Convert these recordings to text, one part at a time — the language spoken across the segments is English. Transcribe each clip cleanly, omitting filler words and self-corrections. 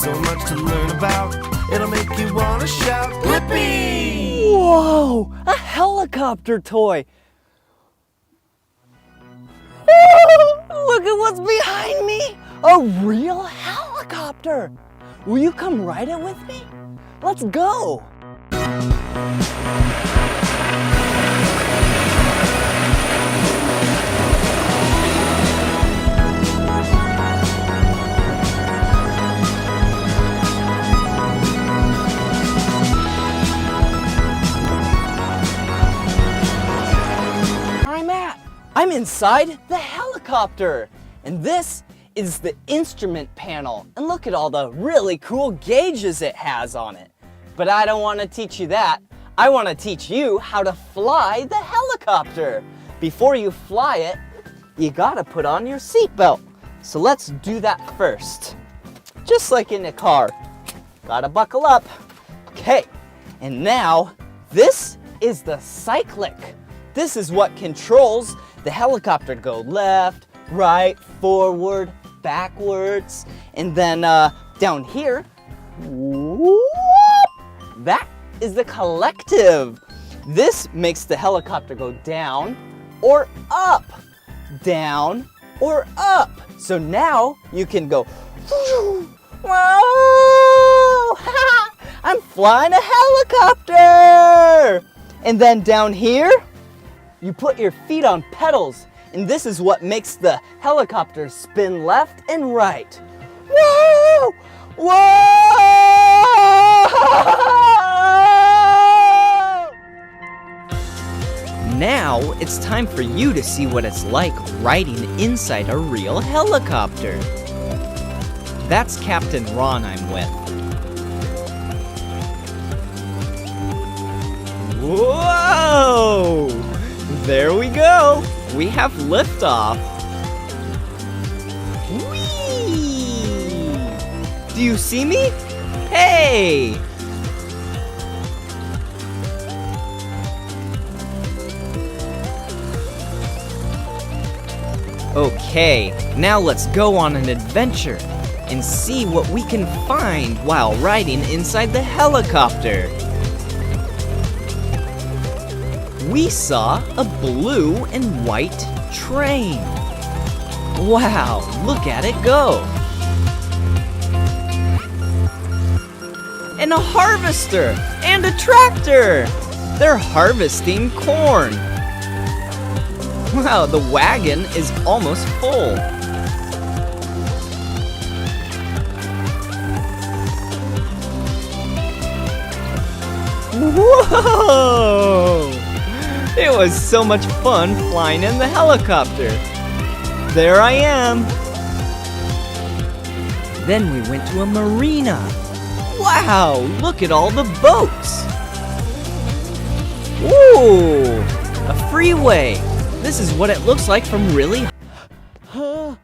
So much to learn about, it'll make you want to shout, blippi! Whoa, a helicopter toy. Look at what's behind me, a real helicopter. Will you come ride it with me? Let's go. I'm inside the helicopter, and this is the instrument panel. And look at all the really cool gauges it has on it. But I don't want to teach you that. I want to teach you how to fly the helicopter. Before you fly it, you gotta put on your seatbelt. So let's do that first. Just like in a car. Gotta buckle up. Okay, and now this is the cyclic. This is what controls the helicopter to go left, right, forward, backwards, and then down here, whoop, that is the collective. This makes the helicopter go down or up, down or up. So now you can go, whoa, I'm flying a helicopter. And then down here, you put your feet on pedals, and this is what makes the helicopter spin left and right. Whoa! Whoa! Now it's time for you to see what it's like riding inside a real helicopter. That's Captain Ron I'm with. Whoa! There we go! We have liftoff! Whee! Do you see me? Hey! Okay, now let's go on an adventure and see what we can find while riding inside the helicopter. We saw a blue and white train. Wow, look at it go. And a harvester and a tractor. They're harvesting corn. Wow, the wagon is almost full. Whoa! It was so much fun flying in the helicopter. There I am. Then we went to a marina. Wow, look at all the boats. Ooh, a freeway. This is what it looks like from really Whoa!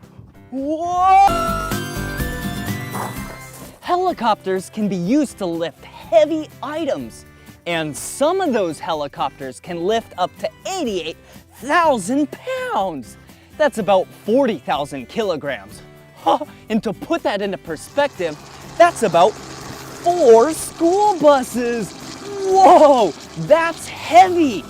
Helicopters can be used to lift heavy items. And some of those helicopters can lift up to 88,000 pounds. That's about 40,000 kilograms. And to put that into perspective, that's about 4 school buses. Whoa, that's heavy.